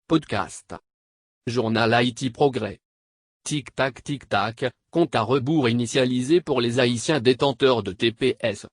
Podcast. Journal Haïti Progrès. Tic-tac tic-tac, compte à rebours initialisé pour les Haïtiens détenteurs de TPS.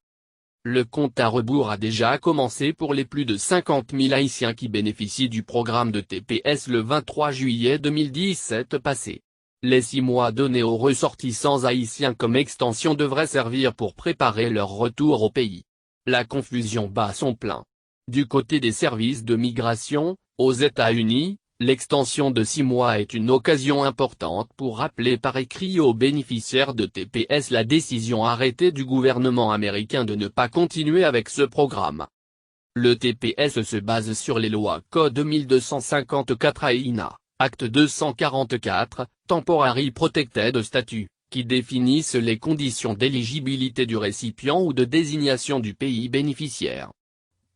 Le compte à rebours a déjà commencé pour les plus de 50 000 Haïtiens qui bénéficient du programme de TPS le 23 juillet 2017 passé. Les 6 mois donnés aux ressortissants haïtiens comme extension devraient servir pour préparer leur retour au pays. La confusion bat son plein. Du côté des services de migration, aux États-Unis, l'extension de 6 mois est une occasion importante pour rappeler par écrit aux bénéficiaires de TPS la décision arrêtée du gouvernement américain de ne pas continuer avec ce programme. Le TPS se base sur les lois Code 1254 AINA, Acte 244, Temporary Protected Statute, qui définissent les conditions d'éligibilité du récipient ou de désignation du pays bénéficiaire.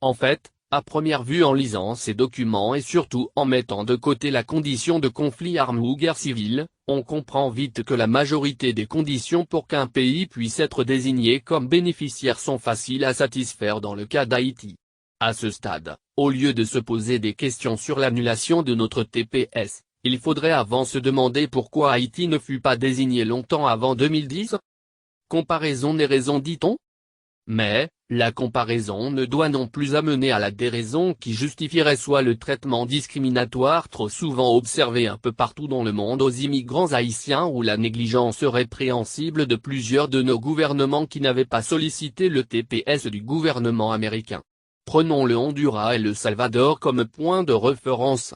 En fait, à première vue en lisant ces documents et surtout en mettant de côté la condition de conflit armé ou guerre civile, on comprend vite que la majorité des conditions pour qu'un pays puisse être désigné comme bénéficiaire sont faciles à satisfaire dans le cas d'Haïti. À ce stade, au lieu de se poser des questions sur l'annulation de notre TPS, il faudrait avant se demander pourquoi Haïti ne fut pas désigné longtemps avant 2010. Comparaison des raisons dit-on ? Mais, la comparaison ne doit non plus amener à la déraison qui justifierait soit le traitement discriminatoire trop souvent observé un peu partout dans le monde aux immigrants haïtiens ou la négligence répréhensible de plusieurs de nos gouvernements qui n'avaient pas sollicité le TPS du gouvernement américain. Prenons le Honduras et le Salvador comme point de référence.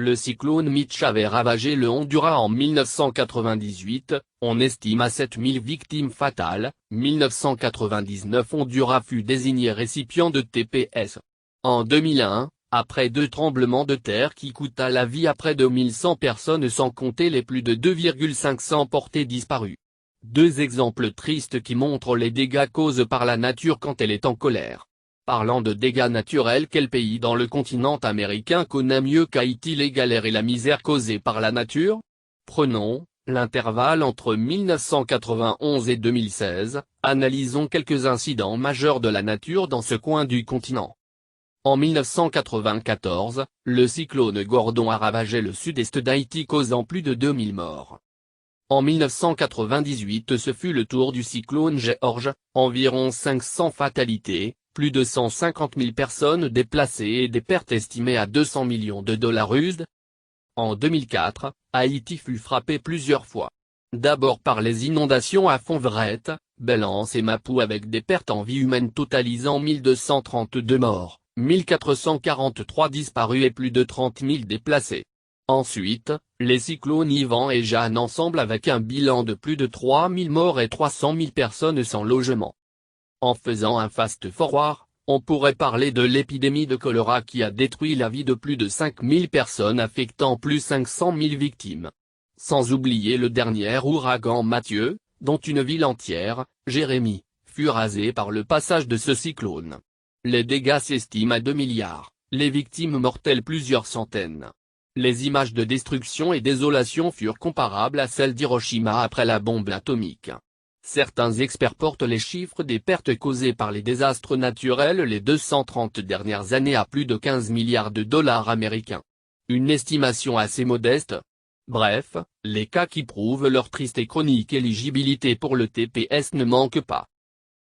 Le cyclone Mitch avait ravagé le Honduras en 1998, on estime à 7000 victimes fatales. 1999 Honduras fut désigné récipient de TPS. En 2001, après 2 tremblements de terre qui coûta la vie à près de 1100 personnes sans compter les plus de 2,500 portés disparus. 2 exemples tristes qui montrent les dégâts causés par la nature quand elle est en colère. Parlant de dégâts naturels, quel pays dans le continent américain connaît mieux qu'Haïti les galères et la misère causées par la nature? Prenons l'intervalle entre 1991 et 2016, analysons quelques incidents majeurs de la nature dans ce coin du continent. En 1994, le cyclone Gordon a ravagé le sud-est d'Haïti causant plus de 2000 morts. En 1998 ce fut le tour du cyclone George, environ 500 fatalités, plus de 150 000 personnes déplacées et des pertes estimées à 200 millions de dollars US. En 2004, Haïti fut frappé plusieurs fois. D'abord par les inondations à Fonvrette, Belance et Mapou avec des pertes en vie humaine totalisant 1232 morts, 1443 disparus et plus de 30 000 déplacés. Ensuite, les cyclones Ivan et Jeanne ensemble avec un bilan de plus de 3000 morts et 300 000 personnes sans logement. En faisant un fast forward, on pourrait parler de l'épidémie de choléra qui a détruit la vie de plus de 5000 personnes affectant plus 500 000 victimes. Sans oublier le dernier ouragan Mathieu, dont une ville entière, Jérémie, fut rasée par le passage de ce cyclone. Les dégâts s'estiment à 2 milliards, les victimes mortelles plusieurs centaines. Les images de destruction et désolation furent comparables à celles d'Hiroshima après la bombe atomique. Certains experts portent les chiffres des pertes causées par les désastres naturels les 230 dernières années à plus de 15 milliards de dollars américains. Une estimation assez modeste. Bref, les cas qui prouvent leur triste et chronique éligibilité pour le TPS ne manquent pas.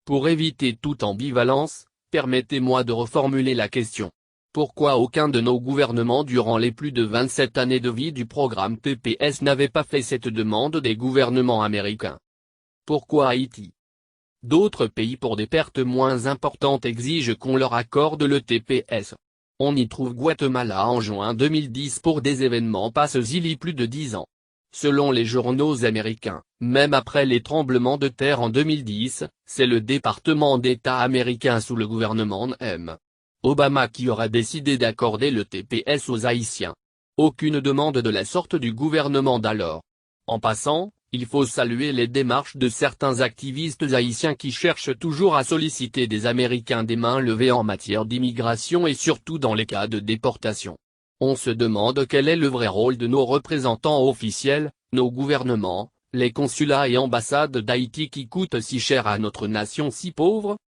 Pour éviter toute ambivalence, permettez-moi de reformuler la question. Pourquoi aucun de nos gouvernements durant les plus de 27 années de vie du programme TPS n'avait pas fait cette demande des gouvernements américains? Pourquoi Haïti? D'autres pays pour des pertes moins importantes exigent qu'on leur accorde le TPS. On y trouve Guatemala en juin 2010 pour des événements passés il y a plus de 10 ans. Selon les journaux américains, même après les tremblements de terre en 2010, c'est le département d'État américain sous le gouvernement M. Obama qui aura décidé d'accorder le TPS aux Haïtiens. Aucune demande de la sorte du gouvernement d'alors. En passant, il faut saluer les démarches de certains activistes haïtiens qui cherchent toujours à solliciter des Américains des mains levées en matière d'immigration et surtout dans les cas de déportation. On se demande quel est le vrai rôle de nos représentants officiels, nos gouvernements, les consulats et ambassades d'Haïti qui coûtent si cher à notre nation si pauvre.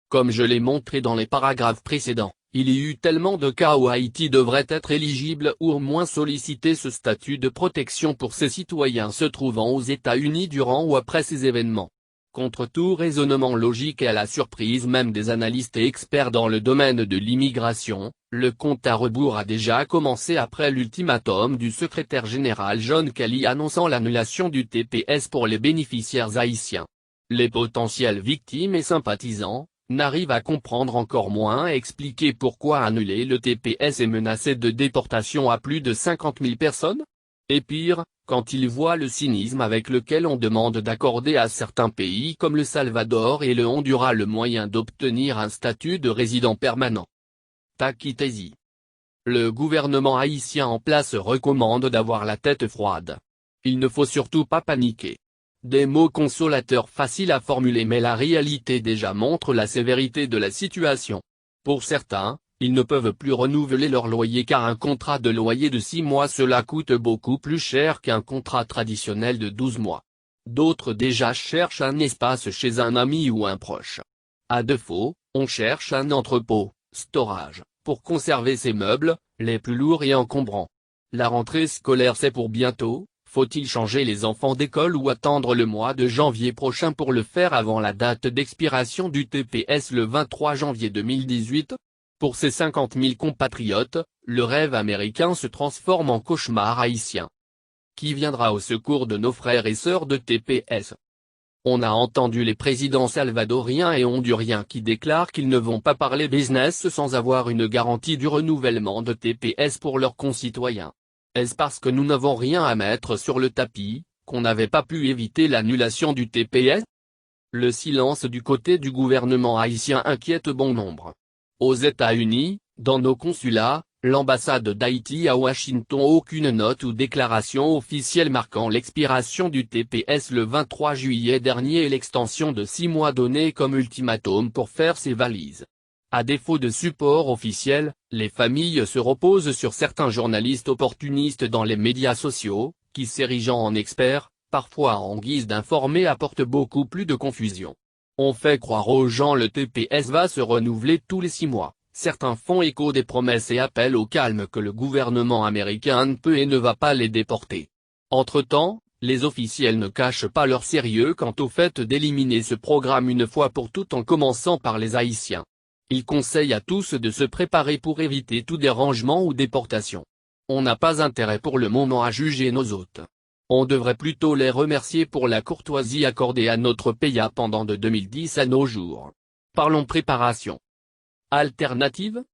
Comme je l'ai montré dans les paragraphes précédents, Il y eut tellement de cas où Haïti devrait être éligible ou au moins solliciter ce statut de protection pour ses citoyens se trouvant aux États-Unis durant ou après ces événements. Contre tout raisonnement logique et à la surprise même des analystes et experts dans le domaine de l'immigration, le compte à rebours a déjà commencé après l'ultimatum du secrétaire général John Kelly annonçant l'annulation du TPS pour les bénéficiaires haïtiens. Les potentielles victimes et sympathisants n'arrivent à comprendre encore moins et expliquer pourquoi annuler le TPS est menacé de déportation à plus de 50 000 personnes. Et pire, quand ils voient le cynisme avec lequel on demande d'accorder à certains pays comme le Salvador et le Honduras le moyen d'obtenir un statut de résident permanent. Tachytésie. Le gouvernement haïtien en place recommande d'avoir la tête froide. Il ne faut surtout pas paniquer. Des mots consolateurs faciles à formuler mais la réalité déjà montre la sévérité de la situation. Pour certains, ils ne peuvent plus renouveler leur loyer car un contrat de loyer de 6 mois cela coûte beaucoup plus cher qu'un contrat traditionnel de 12 mois. D'autres déjà cherchent un espace chez un ami ou un proche. À défaut, on cherche un entrepôt, storage, pour conserver ses meubles, les plus lourds et encombrants. La rentrée scolaire c'est pour bientôt, faut-il changer les enfants d'école ou attendre le mois de janvier prochain pour le faire avant la date d'expiration du TPS le 23 janvier 2018 ? Pour ces 50 000 compatriotes, le rêve américain se transforme en cauchemar haïtien. Qui viendra au secours de nos frères et sœurs de TPS ? On a entendu les présidents salvadoriens et honduriens qui déclarent qu'ils ne vont pas parler business sans avoir une garantie du renouvellement de TPS pour leurs concitoyens. Est-ce parce que nous n'avons rien à mettre sur le tapis, qu'on n'avait pas pu éviter l'annulation du TPS ? Le silence du côté du gouvernement haïtien inquiète bon nombre. Aux États-Unis, dans nos consulats, l'ambassade d'Haïti à Washington aucune note ou déclaration officielle marquant l'expiration du TPS le 23 juillet dernier et l'extension de 6 mois donnée comme ultimatum pour faire ses valises. À défaut de support officiel, les familles se reposent sur certains journalistes opportunistes dans les médias sociaux, qui s'érigeant en experts, parfois en guise d'informés apportent beaucoup plus de confusion. On fait croire aux gens le TPS va se renouveler tous les 6 mois, certains font écho des promesses et appellent au calme que le gouvernement américain ne peut et ne va pas les déporter. Entre-temps, les officiels ne cachent pas leur sérieux quant au fait d'éliminer ce programme une fois pour toutes en commençant par les Haïtiens. Ils conseillent à tous de se préparer pour éviter tout dérangement ou déportation. On n'a pas intérêt pour le moment à juger nos hôtes. On devrait plutôt les remercier pour la courtoisie accordée à notre pays pendant de 2010 à nos jours. Parlons préparation. Alternative ?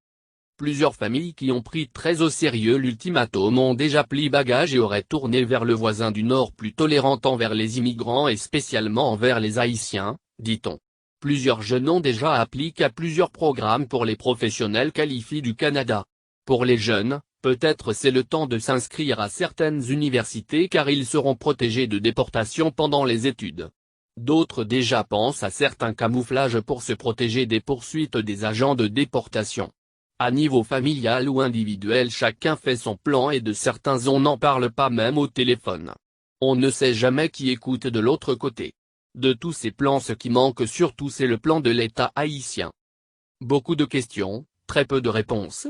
Plusieurs familles qui ont pris très au sérieux l'ultimatum ont déjà plié bagages et auraient tourné vers le voisin du Nord plus tolérant envers les immigrants et spécialement envers les Haïtiens, dit-on. Plusieurs jeunes ont déjà appliqué à plusieurs programmes pour les professionnels qualifiés du Canada. Pour les jeunes, peut-être c'est le temps de s'inscrire à certaines universités car ils seront protégés de déportation pendant les études. D'autres déjà pensent à certains camouflages pour se protéger des poursuites des agents de déportation. À niveau familial ou individuel chacun fait son plan et de certains on n'en parle pas même au téléphone. On ne sait jamais qui écoute de l'autre côté. De tous ces plans ce qui manque surtout c'est le plan de l'État haïtien. Beaucoup de questions, très peu de réponses.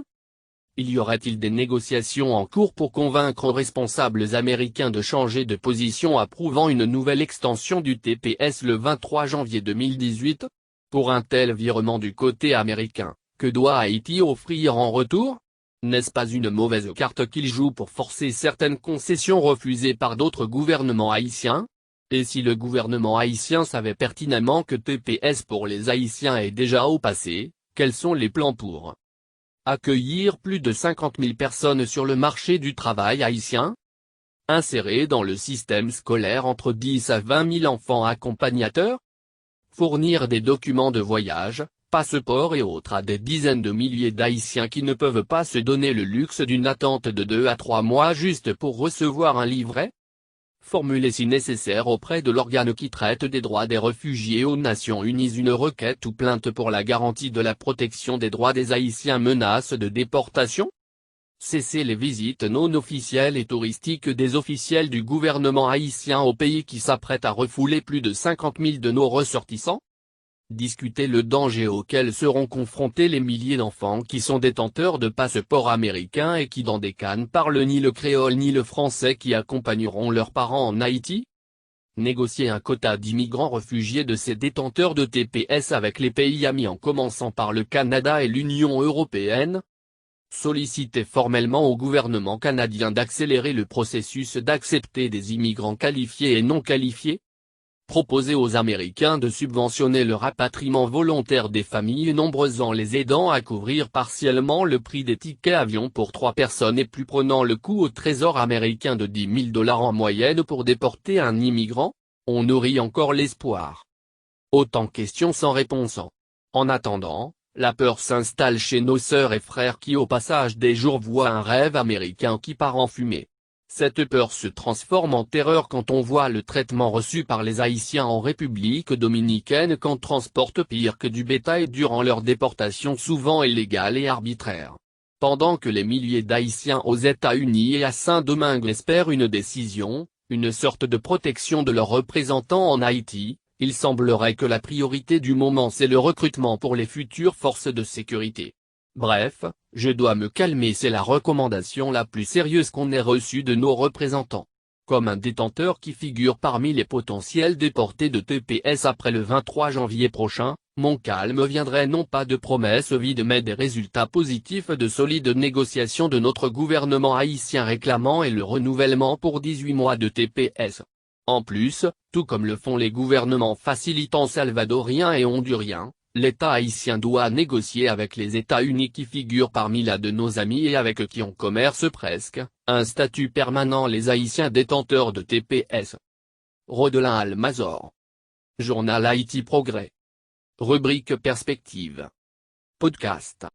Y aurait-il des négociations en cours pour convaincre aux responsables américains de changer de position approuvant une nouvelle extension du TPS le 23 janvier 2018 ? Pour un tel virement du côté américain, que doit Haïti offrir en retour ? N'est-ce pas une mauvaise carte qu'il joue pour forcer certaines concessions refusées par d'autres gouvernements haïtiens ? Et si le gouvernement haïtien savait pertinemment que TPS pour les Haïtiens est déjà au passé, quels sont les plans pour accueillir plus de 50 000 personnes sur le marché du travail haïtien ? Insérer dans le système scolaire entre 10 à 20 000 enfants accompagnateurs ? Fournir des documents de voyage, passeports et autres à des dizaines de milliers d'Haïtiens qui ne peuvent pas se donner le luxe d'une attente de 2 à 3 mois juste pour recevoir un livret ? Formuler si nécessaire auprès de l'organe qui traite des droits des réfugiés aux Nations Unies une requête ou plainte pour la garantie de la protection des droits des Haïtiens menacés de déportation ? Cesser les visites non officielles et touristiques des officiels du gouvernement haïtien au pays qui s'apprête à refouler plus de 50 000 de nos ressortissants ? discuter le danger auquel seront confrontés les milliers d'enfants qui sont détenteurs de passeports américains et qui dans des cas ne parlent ni le créole ni le français qui accompagneront leurs parents en Haïti. Négocier un quota d'immigrants réfugiés de ces détenteurs de TPS avec les pays amis en commençant par le Canada et l'Union européenne. Solliciter formellement au gouvernement canadien d'accélérer le processus d'accepter des immigrants qualifiés et non qualifiés. Proposer aux Américains de subventionner le rapatriement volontaire des familles nombreuses en les aidant à couvrir partiellement le prix des tickets avion pour 3 personnes et plus prenant le coût au Trésor américain de 10 000 $ en moyenne pour déporter un immigrant, on nourrit encore l'espoir. Autant questions sans réponse. En attendant, la peur s'installe chez nos sœurs et frères qui au passage des jours voient un rêve américain qui part en fumée. Cette peur se transforme en terreur quand on voit le traitement reçu par les Haïtiens en République dominicaine quand transportent pire que du bétail durant leur déportation souvent illégale et arbitraire. Pendant que les milliers d'Haïtiens aux États-Unis et à Saint-Domingue espèrent une décision, une sorte de protection de leurs représentants en Haïti, il semblerait que la priorité du moment c'est le recrutement pour les futures forces de sécurité. Bref, je dois me calmer, c'est la recommandation la plus sérieuse qu'on ait reçue de nos représentants. Comme un détenteur qui figure parmi les potentiels déportés de TPS après le 23 janvier prochain, mon calme viendrait non pas de promesses vides mais des résultats positifs de solides négociations de notre gouvernement haïtien réclamant et le renouvellement pour 18 mois de TPS. En plus, tout comme le font les gouvernements facilitants salvadoriens et honduriens, l'État haïtien doit négocier avec les États-Unis qui figurent parmi là de nos amis et avec qui on commerce presque, un statut permanent les Haïtiens détenteurs de TPS. Rodelin Almazor. Journal Haïti Progrès. Rubrique Perspective. Podcast.